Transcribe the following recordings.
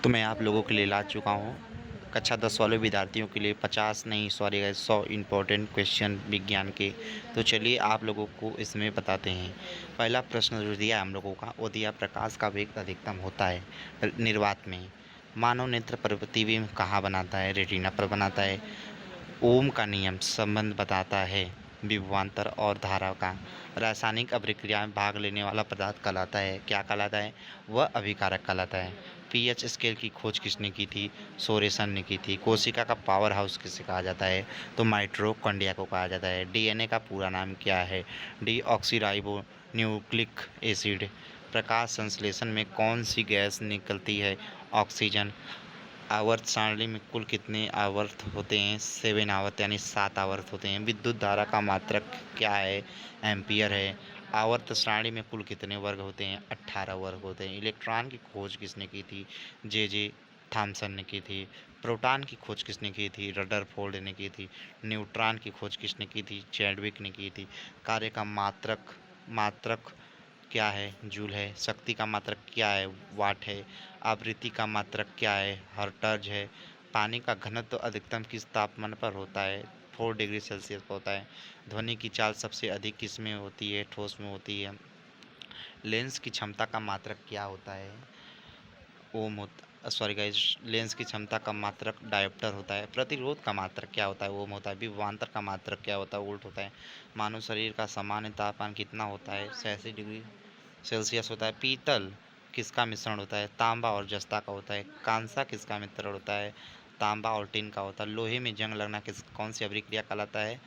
तो मैं आप लोगों के लिए ला चुका हूँ कक्षा 10 वाले विद्यार्थियों के लिए 50 नहीं सॉरी गाइस 100 इम्पोर्टेंट क्वेश्चन विज्ञान के। तो चलिए आप लोगों को इसमें बताते हैं। पहला प्रश्न जो दिया है हम लोगों का वो दिया प्रकाश का वेग अधिकतम होता है निर्वात में। मानव नेत्र प्रतिबिंब कहाँ बनाता है? रेटिना पर बनाता है। ओम का नियम संबंध बताता है विभवांतर और धारा का। रासायनिक अभिक्रिया में भाग लेने वाला पदार्थ कहलाता है क्या कहलाता है? वह अभिकारक कहलाता है। पीएच स्केल की खोज किसने की थी? सोरेसन ने की थी। कोशिका का पावर हाउस किसे कहा जाता है? तो माइटोकॉन्ड्रिया को कहा जाता है। डीएनए का पूरा नाम क्या है? Deoxyribo nucleic acid. प्रकाश संश्लेषण में कौन सी गैस निकलती है? ऑक्सीजन। आवर्त सारणी में कुल कितने आवर्त होते हैं? 7 आवर्त यानी 7 आवर्त होते हैं। विद्युत धारा का मात्रक क्या है? एम्पियर है। आवर्त सारणी में कुल कितने वर्ग होते हैं? 18 वर्ग होते हैं। इलेक्ट्रॉन की खोज किसने की थी? जे जे थॉमसन ने की थी। प्रोटॉन की खोज किसने की थी? रदरफोर्ड ने की थी। न्यूट्रॉन की खोज किसने की थी? चैडविक ने की थी। कार्य का मात्रक मात्रक क्या है? जूल है। शक्ति का मात्रक क्या है? वाट है। आवृत्ति का मात्रक क्या है? हर्ट्ज है। पानी का घनत्व अधिकतम किस तापमान पर होता है? 4 डिग्री सेल्सियस पर होता है। ध्वनि की चाल सबसे अधिक किस में होती है? ठोस में होती है। लेंस की क्षमता का मात्रक क्या होता है? ओम होता सॉरी गाइस लेंस की क्षमता का मात्रक डायोप्टर होता है। प्रतिरोध का मात्रक क्या होता है? ओम होता है। विभवांतर का मात्रक क्या होता है? वोल्ट होता है। मानव शरीर का सामान्य तापमान कितना होता है? 86 डिग्री सेल्सियस होता है। पीतल किसका मिश्रण होता है? तांबा और जस्ता का होता है। कांसा किसका मिश्रण होता है? तांबा और टिन का होता है। लोहे में जंग लगना कौन सी अभिक्रिया कहलाता है?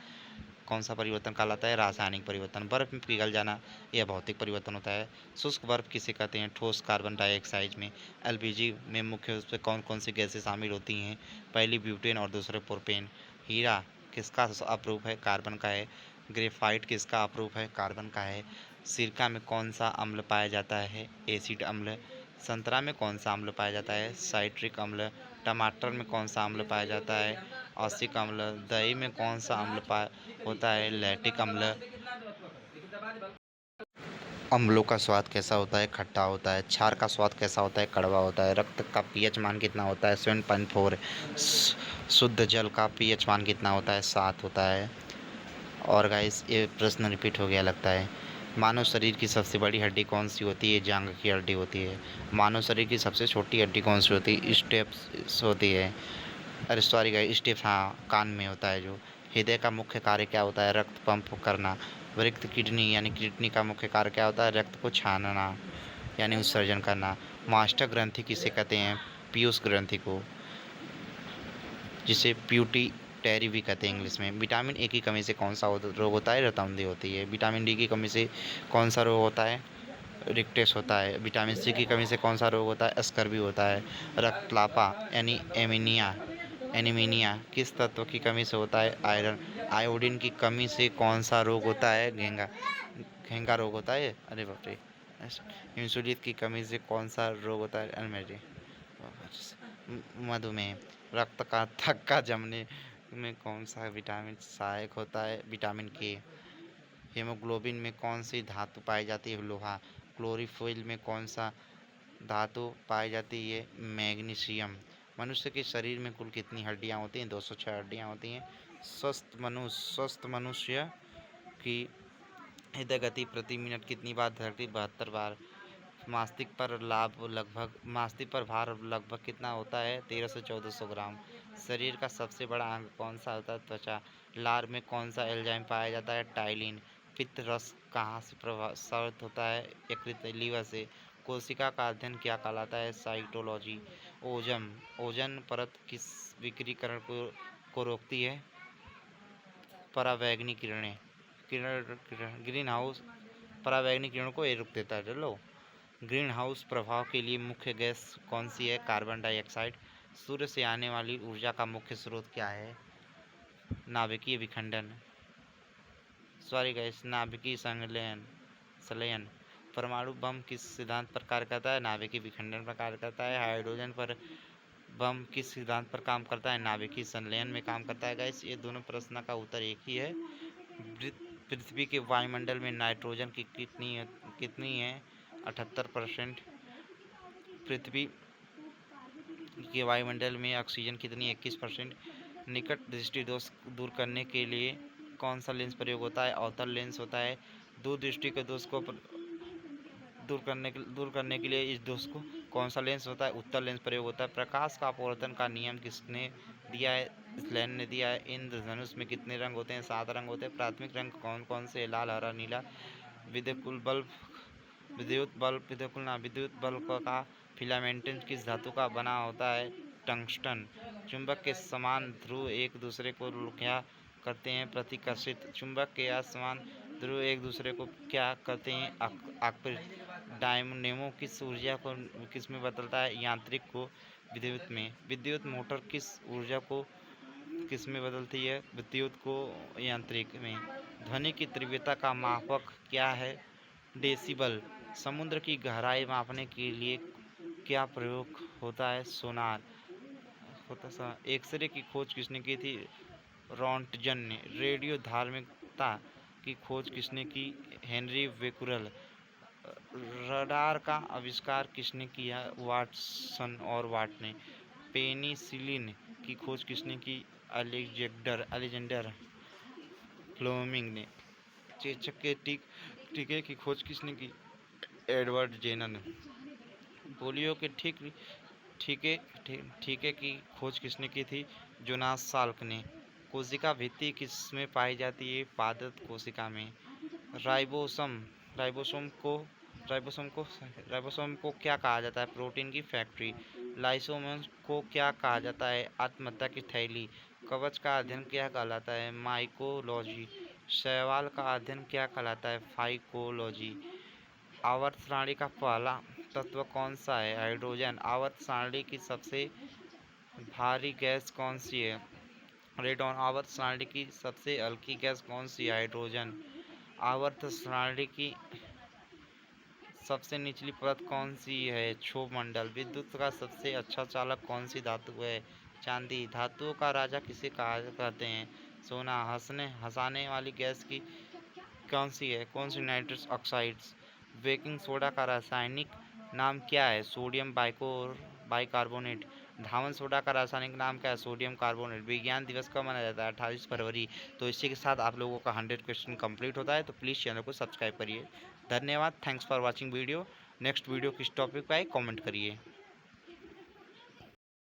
कौन सा परिवर्तन कहलाता है? रासायनिक परिवर्तन। बर्फ में पिघल जाना यह भौतिक परिवर्तन होता है। शुष्क बर्फ किसे कहते हैं? ठोस कार्बन डाइऑक्साइड में। एलपीजी में मुख्य रूप से कौन कौन सी गैसें शामिल होती हैं? पहली ब्यूटेन और दूसरे प्रोपेन। हीरा किसका अपरूप है? कार्बन का है। ग्रेफाइट किसका अपरूप है? कार्बन का है। सिरका में कौन सा अम्ल पाया जाता है? एसिड अम्ल। संतरा में कौन सा अम्ल पाया जाता है? साइट्रिक अम्ल। टमाटर में कौन सा अम्ल पाया जाता है? औसिक अम्ल। दही में कौन सा अम्ल पाया होता है? लैक्टिक अम्ल। अम्लों का स्वाद कैसा होता है? खट्टा होता है। क्षार का स्वाद कैसा होता है? कड़वा होता है। रक्त का पीएच मान कितना होता है? 7.4। शुद्ध जल का पीएच मान कितना होता है? 7 होता है। और गाइस ये प्रश्न रिपीट हो गया लगता है। मानव शरीर की सबसे बड़ी हड्डी कौन सी होती है? जांघ की हड्डी होती है। मानव शरीर की सबसे छोटी हड्डी कौन सी होती है? स्टेप्स होती है। अरे सॉरी गाइस स्टेप्स हाँ कान में होता है जो। हृदय का मुख्य कार्य क्या होता है? रक्त पंप करना। वृक्क किडनी यानी किडनी का मुख्य कार्य क्या होता है? रक्त को छानना यानी उत्सर्जन करना। मास्टर ग्रंथि किसे कहते हैं? पीयूष ग्रंथि को, जिसे प्यूटिटरी भी कहते हैं इंग्लिश में। विटामिन ए की कमी से कौन सा रोग होता है? रतौंधी होती है। विटामिन डी की कमी से कौन सा रोग होता है? रिक्टेस होता है। विटामिन सी की कमी से कौन सा रोग होता है? स्कर्वी होता है। रक्तलापा यानी एनीमिनिया किस तत्व की कमी से होता है? आयरन। आयोडीन की कमी से कौन सा रोग होता है? घेंगा घेंगा रोग होता है। अरे बाप रे। इंसुलिन की कमी से कौन सा रोग होता है? अल्मेरी। मधुमेह। रक्त का थक्का जमने में कौन सा विटामिन सहायक होता है? विटामिन के। हीमोग्लोबिन में कौन सी धातु पाई जाती है? लोहा। क्लोरोफिल में कौन सा धातु पाई जाती है? मैग्नीशियम। मनुष्य के शरीर में कुल कितनी हड्डियां होती हैं? 206 हड्डियां होती हैं। स्वस्थ मनुष्य की हृदय गति प्रति मिनट कितनी बार धड़कती? 72 बार। मास्तिक पर भार लगभग कितना होता है? 1300 से 1400 ग्राम। शरीर का सबसे बड़ा अंग कौन सा होता है? त्वचा। लार में कौन सा एंजाइम पाया जाता है? टाइलिन। पित्त रस कहाँ से प्रसारित होता है? यकृत लीवर से। कोशिका का अध्ययन क्या कहलाता है? साइटोलॉजी। ओजोन परत किस विकिरण को रोकती है? परावैंगनी किरणें। ग्रीन हाउस परावैंगनी किरणों को ये रोक देता है। चलो ग्रीन हाउस प्रभाव के लिए मुख्य गैस कौन सी है? Carbon dioxide. सूर्य से आने वाली ऊर्जा का मुख्य स्रोत क्या है? नाभिकीय विखंडन सॉरी गैस नाभिकीय संलयन। परमाणु बम किस सिद्धांत पर कार्य करता है? नाभिकीय विखंडन पर कार्य करता है। हाइड्रोजन पर बम किस सिद्धांत पर काम करता है? नाभिकीय संलयन में काम करता है। गैस ये दोनों प्रश्न का उत्तर एक ही है। पृथ्वी के वायुमंडल में नाइट्रोजन की कितनी है? 78%। पृथ्वी कि वायुमंडल में ऑक्सीजन कितनी 21%। निकट दृष्टि दोष दूर करने के लिए कौन सा लेंस प्रयोग होता है? अवतल लेंस होता है। दूर दृष्टि के दोष को दूर करने के लिए इस दोष को कौन सा लेंस होता है? उत्तल लेंस प्रयोग होता है। प्रकाश का अपवर्तन का नियम किसने दिया है? स्लेन ने दिया है। इंद्रधनुष में कितने रंग होते हैं? 7 रंग होते हैं। प्राथमिक रंग कौन कौन से? लाल, हरा, नीला। विद्युत बल्ब का फिलामेंट किस धातु का बना होता है? टंगस्टन। चुंबक के समान ध्रुव एक दूसरे को क्या करते हैं? प्रतिकर्षित। चुंबक के असमान ध्रुव एक दूसरे को क्या करते हैं? आकर्षित। डायनेमो किस ऊर्जा को किस में बदलता है? यांत्रिक को विद्युत में। विद्युत मोटर किस ऊर्जा को किस में बदलती है? विद्युत को यांत्रिक में। ध्वनि की तीव्रता का मापक क्या है? डेसिबल। समुद्र की गहराई मापने के लिए क्या प्रयोग होता है? सोनार होता। एक्सरे की खोज किसने की थी? रॉन्टजन ने। रेडियो धार्मिकता की खोज किसने की? Henry Becquerel. रडार का आविष्कार किसने किया? वाटसन और वाट ने। पेनिसिलिन की खोज किसने की? अलेक्जेंडर फ्लेमिंग ने। चेचक के टीके की खोज किसने की? एडवर्ड जेनर ने। पोलियो के ठीके ठीके की खोज किसने की थी? जोनास साल्क ने। कोशिका भित्ति किस में पाई जाती है? पादप कोशिका में। राइबोसम राइबोसोम को राइबोसोम को क्या कहा जाता है? प्रोटीन की फैक्ट्री। लाइसोसोम को क्या कहा जाता है? आत्महत्या की थैली। कवच का अध्ययन क्या कहलाता है? माइकोलॉजी। शैवाल का अध्ययन क्या कहलाता है? फाइकोलॉजी। आवर्त सारणी का पहला तत्व कौन सा है? हाइड्रोजन। आवर्त सारणी की सबसे भारी गैस कौन सी है? रेडॉन। आवर्त सारणी की सबसे हल्की गैस कौन सी है? हाइड्रोजन। आवर्त सारणी की सबसे निचली परत कौन सी है? क्षोभमंडल। विद्युत का सबसे अच्छा चालक कौन सी धातु है? चांदी। धातुओं का राजा किसे कहते हैं? सोना। हंसाने वाली गैस की कौन सी है? कौन सी? Nitrous oxides. बेकिंग सोडा का रासायनिक नाम क्या है? Sodium bicarbonate. धावन सोडा का रासायनिक नाम क्या है? Sodium carbonate. विज्ञान दिवस कब मनाया जाता है? 28 फरवरी। तो इसी के साथ आप लोगों का 100 क्वेश्चन कंप्लीट होता है। तो प्लीज़ चैनल को सब्सक्राइब करिए। धन्यवाद। Thanks for watching video. Next video किस टॉपिक पे आए कमेंट करिए।